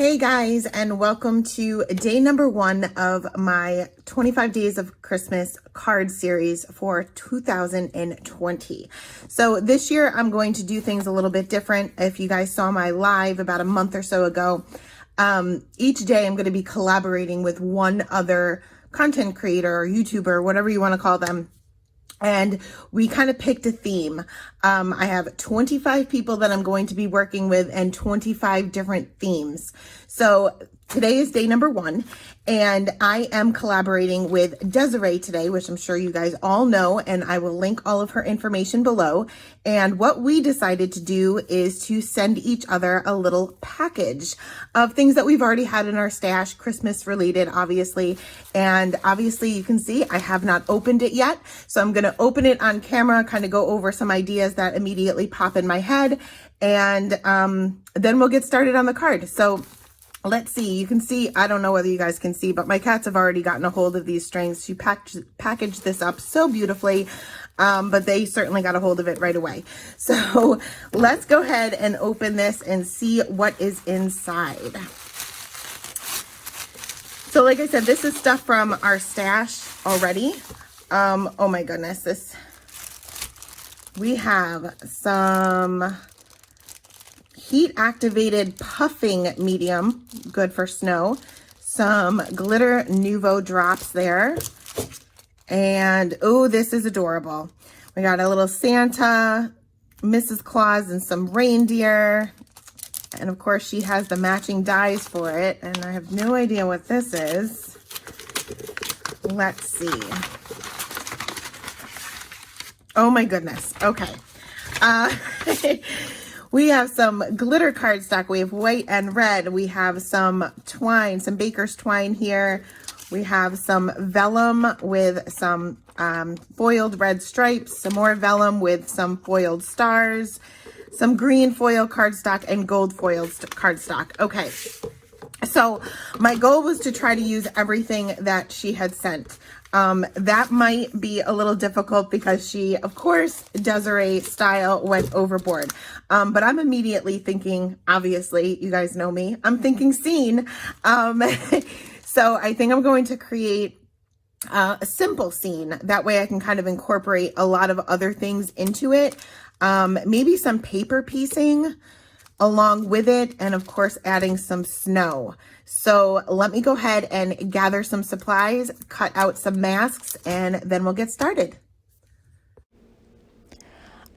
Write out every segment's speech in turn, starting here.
Hey guys, and welcome to day number 1 of my 25 Days of Christmas card series for 2020. So this year I'm going to do things a little bit different. If you guys saw my live about a month or so ago, each day I'm going to be collaborating with one other content creator or YouTuber, whatever you want to call them. And we kind of picked a theme. I have 25 people that I'm going to be working with and 25 different themes. So today is day number 1, and I am collaborating with Desiree today, which I'm sure you guys all know, and I will link all of her information below. And what we decided to do is to send each other a little package of things that we've already had in our stash, Christmas related, obviously. And obviously you can see I have not opened it yet. So I'm going to open it on camera, kind of go over some ideas that immediately pop in my head. And then we'll get started on the card. So let's see, you can see, I don't know whether you guys can see, but my cats have already gotten a hold of these strings. She packaged this up so beautifully, but they certainly got a hold of it right away. So let's go ahead and open this and see what is inside. So like I said, this is stuff from our stash already. Oh my goodness, we have some heat activated puffing medium, good for snow, some glitter Nuvo drops there, and oh, this is adorable. We got a little Santa, Mrs. Claus, and some reindeer, and of course she has the matching dies for it, and I have no idea what this is. Let's see. Oh my goodness, okay. We have some glitter cardstock. We have white and red. We have some twine, some baker's twine here. We have some vellum with some foiled red stripes, some more vellum with some foiled stars, some green foil cardstock, and gold foiled cardstock. Okay, so my goal was to try to use everything that she had sent. That might be a little difficult because she, of course, Desiree style went overboard. But I'm immediately thinking, obviously, you guys know me, I'm thinking scene. So I think I'm going to create a simple scene. That way I can kind of incorporate a lot of other things into it. Maybe some paper piecing along with it, and of course adding some snow. So let me go ahead and gather some supplies, cut out some masks, and then we'll get started.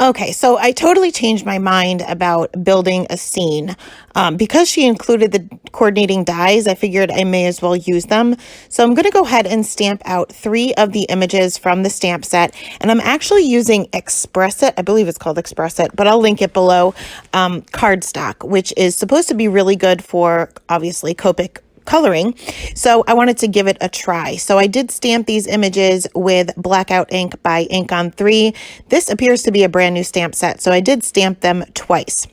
Okay, so I totally changed my mind about building a scene. Because she included the coordinating dies, I figured I may as well use them. So I'm going to go ahead and stamp out 3 of the images from the stamp set. And I'm actually using Express It, I believe it's called Express It, but I'll link it below, cardstock, which is supposed to be really good for, obviously, Copic coloring. So I wanted to give it a try. So I did stamp these images with Blackout ink by Ink on 3. This appears to be a brand new stamp set, so I did stamp them twice.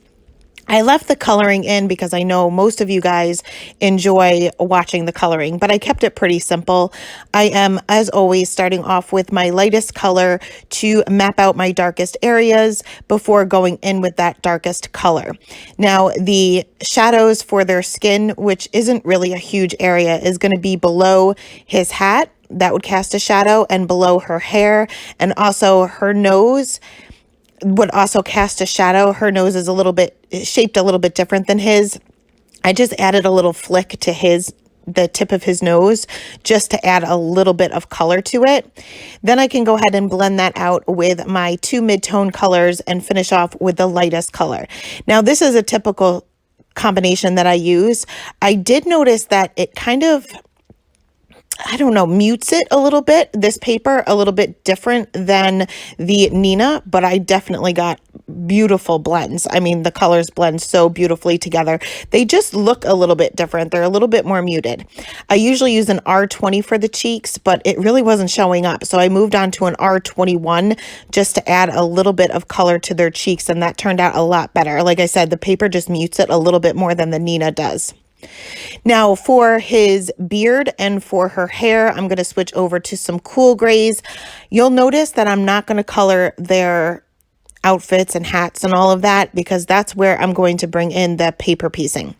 I left the coloring in because I know most of you guys enjoy watching the coloring, but I kept it pretty simple. I am, as always, starting off with my lightest color to map out my darkest areas before going in with that darkest color. Now, the shadows for their skin, which isn't really a huge area, is going to be below his hat. That would cast a shadow, and below her hair, and also her nose would also cast a shadow. Her nose is shaped a little bit different than his. I just added a little flick to the tip of his nose just to add a little bit of color to it. Then I can go ahead and blend that out with my 2 mid-tone colors and finish off with the lightest color. Now, this is a typical combination that I use. I did notice that it kind of, I don't know, mutes it a little bit, this paper, a little bit different than the Nina, but I definitely got beautiful blends. I mean, the colors blend so beautifully together. They just look a little bit different. They're a little bit more muted. I usually use an R20 for the cheeks, but it really wasn't showing up. So I moved on to an R21 just to add a little bit of color to their cheeks, and that turned out a lot better. Like I said, the paper just mutes it a little bit more than the Nina does. Now for his beard and for her hair, I'm going to switch over to some cool grays. You'll notice that I'm not going to color their outfits and hats and all of that because that's where I'm going to bring in the paper piecing.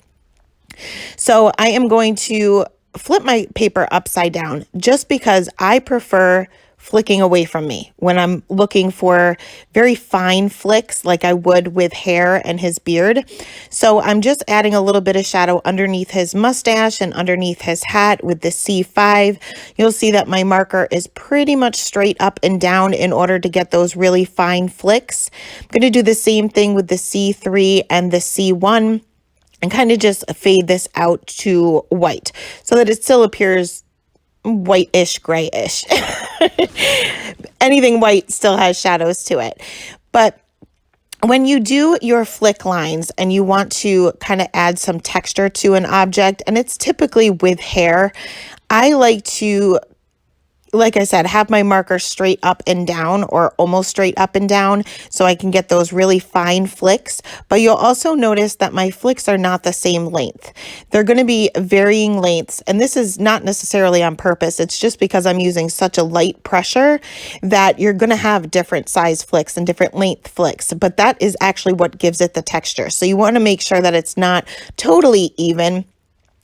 So I am going to flip my paper upside down just because I prefer flicking away from me when I'm looking for very fine flicks like I would with hair and his beard. So I'm just adding a little bit of shadow underneath his mustache and underneath his hat with the C5. You'll see that my marker is pretty much straight up and down in order to get those really fine flicks. I'm going to do the same thing with the C3 and the C1 and kind of just fade this out to white so that it still appears whitish, grayish. Anything white still has shadows to it. But when you do your flick lines and you want to kind of add some texture to an object, and it's typically with hair, I like to, like I said, have my marker straight up and down or almost straight up and down so I can get those really fine flicks. But you'll also notice that my flicks are not the same length. They're going to be varying lengths, and this is not necessarily on purpose. It's just because I'm using such a light pressure that you're going to have different size flicks and different length flicks, but that is actually what gives it the texture. So you want to make sure that it's not totally even,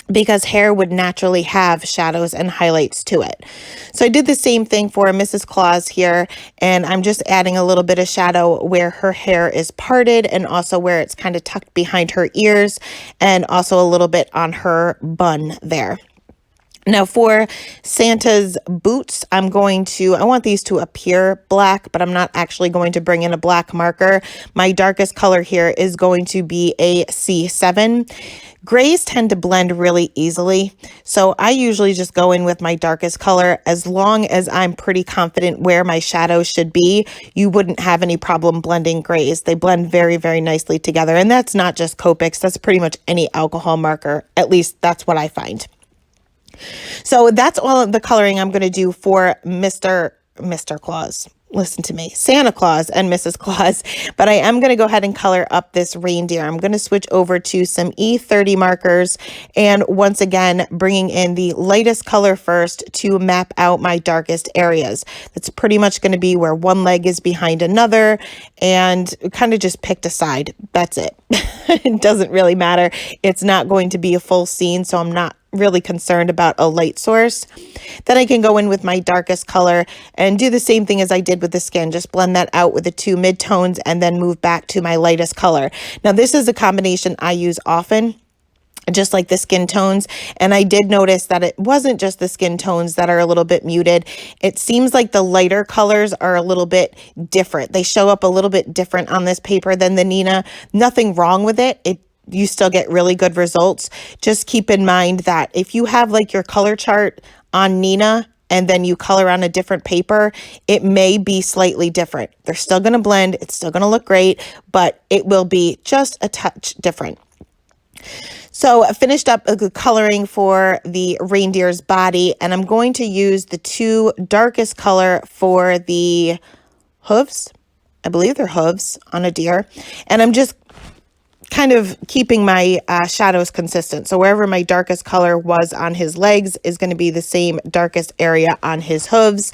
because hair would naturally have shadows and highlights to it. So I did the same thing for Mrs. Claus here, and I'm just adding a little bit of shadow where her hair is parted and also where it's kind of tucked behind her ears, and also a little bit on her bun there. Now for Santa's boots, I want these to appear black, but I'm not actually going to bring in a black marker. My darkest color here is going to be a C7. Grays tend to blend really easily, so I usually just go in with my darkest color. As long as I'm pretty confident where my shadows should be, you wouldn't have any problem blending grays. They blend very, very nicely together, and that's not just Copics, that's pretty much any alcohol marker. At least that's what I find. So that's all of the coloring I'm going to do for Mr. Claus. Listen to me, Santa Claus and Mrs. Claus, but I am going to go ahead and color up this reindeer. I'm going to switch over to some E30 markers, and once again, bringing in the lightest color first to map out my darkest areas. That's pretty much going to be where one leg is behind another, and kind of just picked a side. That's it. It doesn't really matter. It's not going to be a full scene, so I'm not really concerned about a light source. Then I can go in with my darkest color and do the same thing as I did with the skin. Just blend that out with the two midtones and then move back to my lightest color. Now this is a combination I use often, just like the skin tones. And I did notice that it wasn't just the skin tones that are a little bit muted. It seems like the lighter colors are a little bit different. They show up a little bit different on this paper than the Nina. Nothing wrong with it. You still get really good results. Just keep in mind that if you have like your color chart on Nina and then you color on a different paper, it may be slightly different. They're still going to blend. It's still going to look great, but it will be just a touch different. So I finished up a good coloring for the reindeer's body, and I'm going to use the two darkest color for the hooves. I believe they're hooves on a deer. And I'm just kind of keeping my shadows consistent. So wherever my darkest color was on his legs is going to be the same darkest area on his hooves.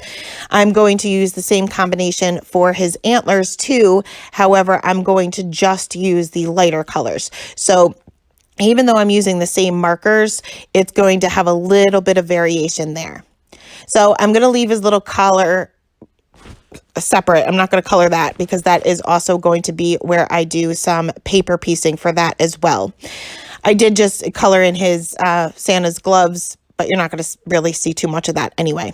I'm going to use the same combination for his antlers too. However, I'm going to just use the lighter colors. So even though I'm using the same markers, it's going to have a little bit of variation there. So I'm going to leave his little collar separate. I'm not going to color that because that is also going to be where I do some paper piecing for that as well. I did just color in his Santa's gloves, but you're not going to really see too much of that anyway.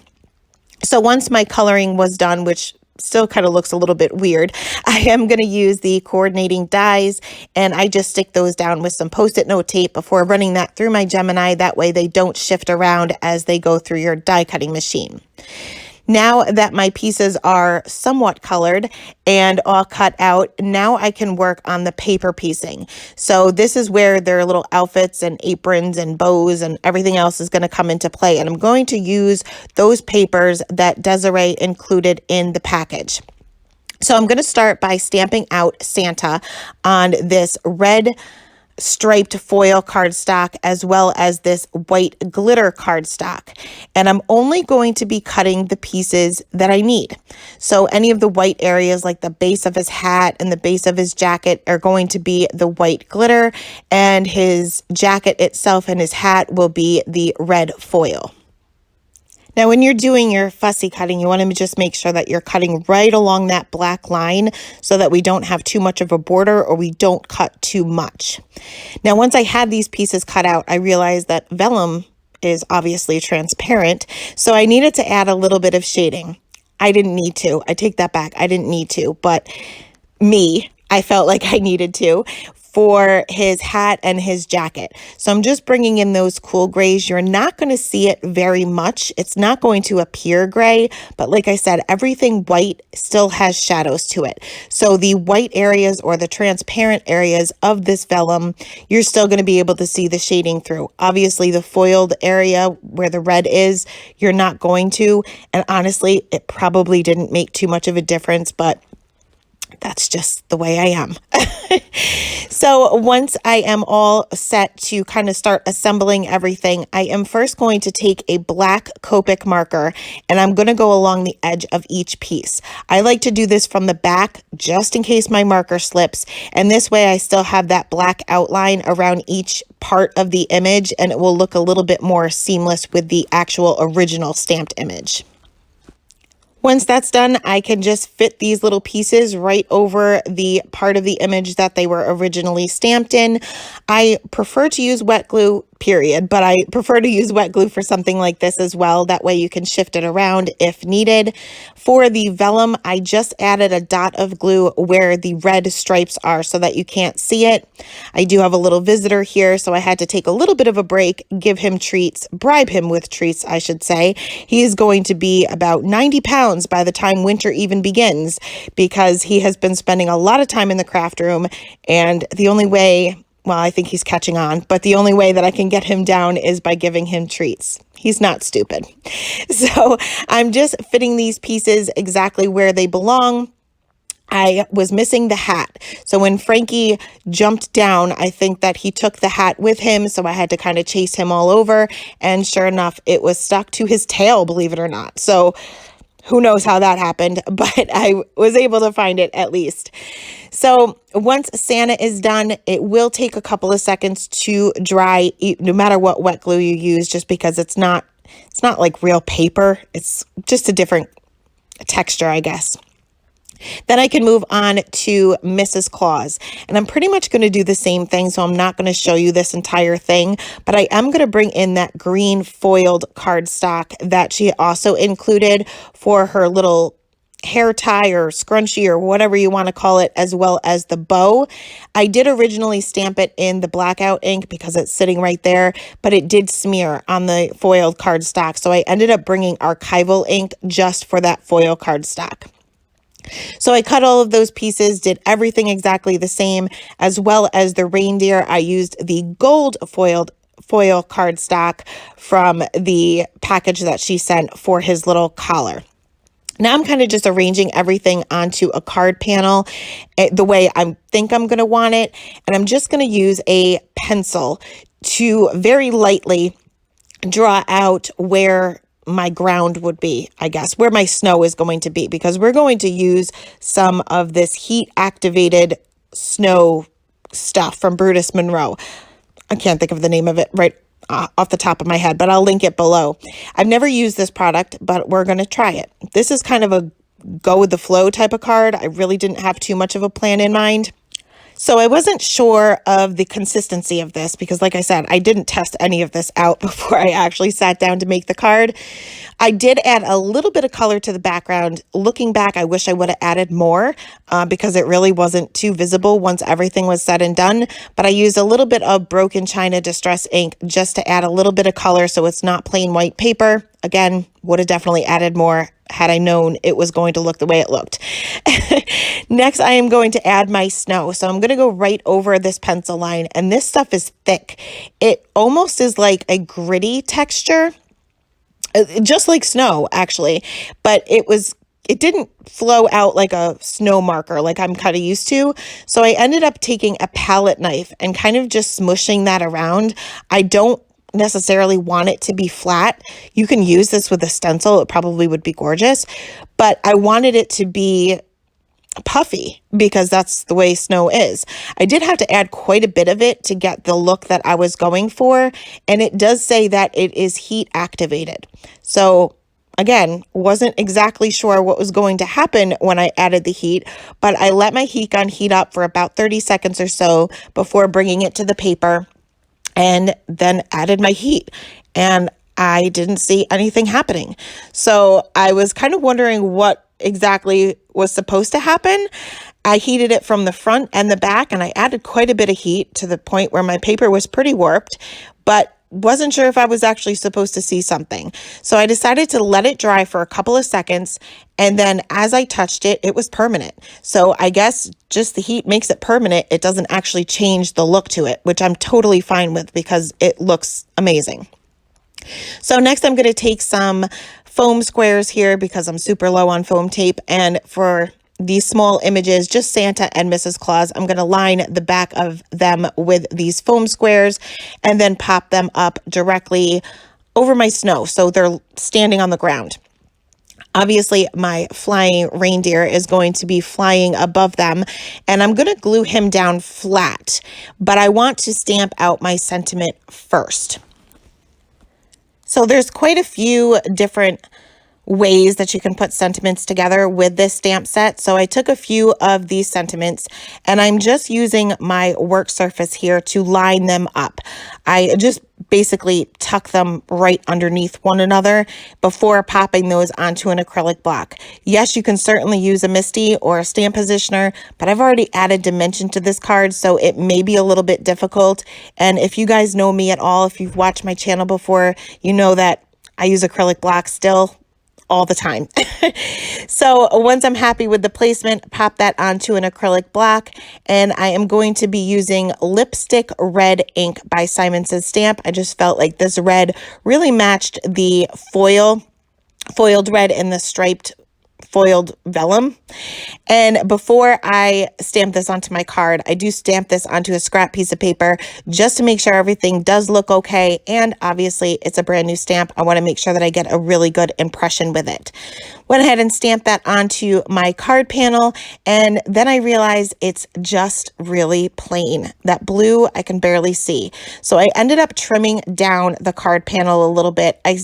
So once my coloring was done, which still kind of looks a little bit weird, I am going to use the coordinating dies, and I just stick those down with some Post-it note tape before running that through my Gemini. That way they don't shift around as they go through your die cutting machine. Now that my pieces are somewhat colored and all cut out, now I can work on the paper piecing. So this is where their little outfits and aprons and bows and everything else is going to come into play. And I'm going to use those papers that Desiree included in the package. So I'm going to start by stamping out Santa on this red striped foil cardstock as well as this white glitter cardstock. And I'm only going to be cutting the pieces that I need. So any of the white areas like the base of his hat and the base of his jacket are going to be the white glitter, and his jacket itself and his hat will be the red foil. Now, when you're doing your fussy cutting, you want to just make sure that you're cutting right along that black line so that we don't have too much of a border or we don't cut too much. Now, once I had these pieces cut out, I realized that vellum is obviously transparent, so I needed to add a little bit of shading. I didn't need to. I take that back. I didn't need to, but I felt like I needed to for his hat and his jacket. So I'm just bringing in those cool grays. You're not going to see it very much. It's not going to appear gray, but like I said, everything white still has shadows to it. So the white areas or the transparent areas of this vellum, you're still going to be able to see the shading through. Obviously, the foiled area where the red is, you're not going to. And honestly, it probably didn't make too much of a difference, but that's just the way I am. So once I am all set to kind of start assembling everything, I am first going to take a black Copic marker and I'm going to go along the edge of each piece. I like to do this from the back just in case my marker slips. And this way I still have that black outline around each part of the image, and it will look a little bit more seamless with the actual original stamped image. Once that's done, I can just fit these little pieces right over the part of the image that they were originally stamped in. I prefer to use wet glue, period, but I prefer to use wet glue for something like this as well. That way you can shift it around if needed. For the vellum, I just added a dot of glue where the red stripes are so that you can't see it. I do have a little visitor here, so I had to take a little bit of a break, give him treats, bribe him with treats, I should say. He is going to be about 90 pounds by the time winter even begins because he has been spending a lot of time in the craft room, and the only way, well, I think he's catching on, but the only way that I can get him down is by giving him treats. He's not stupid. So I'm just fitting these pieces exactly where they belong. I was missing the hat. So when Frankie jumped down, I think that he took the hat with him. So I had to kind of chase him all over. And sure enough, it was stuck to his tail, believe it or not. So who knows how that happened, but I was able to find it at least. So once Santa is done, it will take a couple of seconds to dry, no matter what wet glue you use, just because it's not like real paper. It's just a different texture, I guess. Then I can move on to Mrs. Claus, and I'm pretty much going to do the same thing, so I'm not going to show you this entire thing, but I am going to bring in that green foiled cardstock that she also included for her little hair tie or scrunchie or whatever you want to call it, as well as the bow. I did originally stamp it in the blackout ink because it's sitting right there, but it did smear on the foiled cardstock, so I ended up bringing archival ink just for that foil cardstock. So I cut all of those pieces, did everything exactly the same, as well as the reindeer. I used the gold foil cardstock from the package that she sent for his little collar. Now I'm kind of just arranging everything onto a card panel the way I think I'm going to want it. And I'm just going to use a pencil to very lightly draw out where my ground would be, I guess, where my snow is going to be, because we're going to use some of this heat activated snow stuff from Brutus Monroe. I can't think of the name of it right off the top of my head, but I'll link it below. I've never used this product, but we're going to try it. This is kind of a go with the flow type of card. I really didn't have too much of a plan in mind. So I wasn't sure of the consistency of this because, like I said, I didn't test any of this out before I actually sat down to make the card. I did add a little bit of color to the background. Looking back, I wish I would have added more because it really wasn't too visible once everything was said and done. But I used a little bit of Broken China Distress ink just to add a little bit of color so it's not plain white paper. Again, would have definitely added more had I known it was going to look the way it looked. Next, I am going to add my snow. So I'm going to go right over this pencil line, and this stuff is thick. It almost is like a gritty texture, just like snow, actually, but it didn't flow out like a snow marker like I'm kind of used to. So I ended up taking a palette knife and kind of just smushing that around. I don't necessarily want it to be flat. You can use this with a stencil. It probably would be gorgeous, but I wanted it to be puffy because that's the way snow is. I did have to add quite a bit of it to get the look that I was going for, and it does say that it is heat activated. So again, wasn't exactly sure what was going to happen when I added the heat, but I let my heat gun heat up for about 30 seconds or so before bringing it to the paper, and then added my heat, and I didn't see anything happening. So I was kind of wondering what exactly was supposed to happen. I heated it from the front and the back, and I added quite a bit of heat to the point where my paper was pretty warped, but wasn't sure if I was actually supposed to see something. So I decided to let it dry for a couple of seconds, and then as I touched it, it was permanent. So I guess just the heat makes it permanent. It doesn't actually change the look to it, which I'm totally fine with because it looks amazing. So next I'm going to take some foam squares here because I'm super low on foam tape, and for these small images, just Santa and Mrs. Claus, I'm going to line the back of them with these foam squares and then pop them up directly over my snow so they're standing on the ground. Obviously, my flying reindeer is going to be flying above them, and I'm going to glue him down flat, but I want to stamp out my sentiment first. So there's quite a few different ways that you can put sentiments together with this stamp set. So I took a few of these sentiments and I'm just using my work surface here to line them up. I just basically tuck them right underneath one another before popping those onto an acrylic block. Yes, you can certainly use a MISTI or a stamp positioner, but I've already added dimension to this card, so it may be a little bit difficult. And if you guys know me at all, if you've watched my channel before, you know that I use acrylic blocks still all the time. So once I'm happy with the placement, pop that onto an acrylic block, and I am going to be using Lipstick Red ink by Simon Says Stamp. I just felt like this red really matched the foiled red and the striped foiled vellum. And before I stamp this onto my card, I do stamp this onto a scrap piece of paper just to make sure everything does look okay. And obviously it's a brand new stamp. I want to make sure that I get a really good impression with it. Went ahead and stamped that onto my card panel, and then I realized it's just really plain. That blue I can barely see. So I ended up trimming down the card panel a little bit. I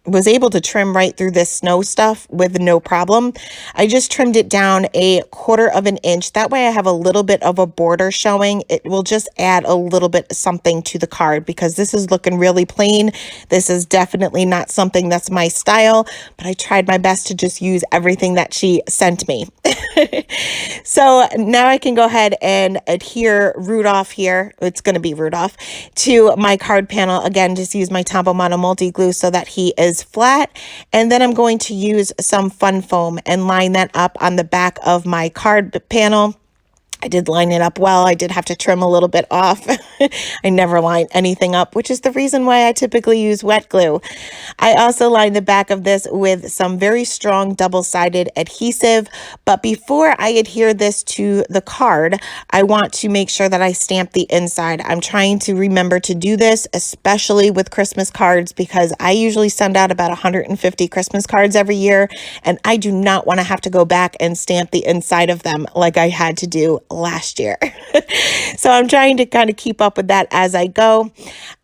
was able to trim right through this snow stuff with no problem. I just trimmed it down 1/4 of an inch. That way I have a little bit of a border showing. It will just add a little bit something to the card because this is looking really plain. This is definitely not something that's my style, but I tried my best to just use everything that she sent me. So now I can go ahead and adhere Rudolph here. It's going to be Rudolph to my card panel. Again, just use my Tombow Mono multi glue so that he is flat, and then I'm going to use some fun foam and line that up on the back of my card panel. I did line it up well. I did have to trim a little bit off. I never line anything up, which is the reason why I typically use wet glue. I also lined the back of this with some very strong double-sided adhesive, but before I adhere this to the card, I want to make sure that I stamp the inside. I'm trying to remember to do this, especially with Christmas cards, because I usually send out about 150 Christmas cards every year, and I do not want to have to go back and stamp the inside of them like I had to do last year. So I'm trying to kind of keep up with that as I go.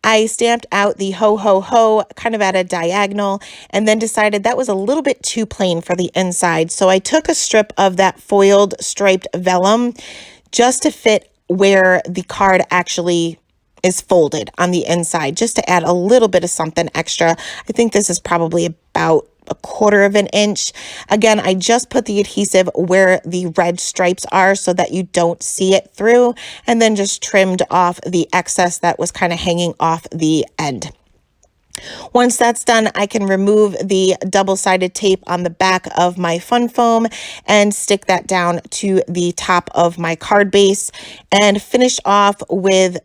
I stamped out the ho ho ho kind of at a diagonal, and then decided that was a little bit too plain for the inside. So I took a strip of that foiled striped vellum just to fit where the card actually is folded on the inside, just to add a little bit of something extra. I think this is probably about 1/4 of an inch. Again, I just put the adhesive where the red stripes are so that you don't see it through, and then just trimmed off the excess that was kind of hanging off the end. Once that's done, I can remove the double-sided tape on the back of my fun foam and stick that down to the top of my card base and finish off with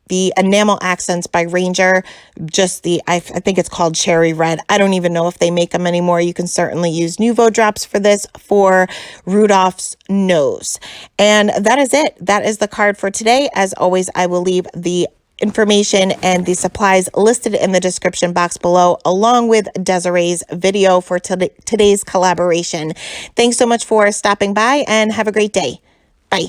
the Enamel Accents by Ranger, just I think it's called Cherry Red. I don't even know if they make them anymore. You can certainly use Nuvo drops for this for Rudolph's nose. And that is it. That is the card for today. As always, I will leave the information and the supplies listed in the description box below, along with Desiree's video for today's collaboration. Thanks so much for stopping by and have a great day. Bye.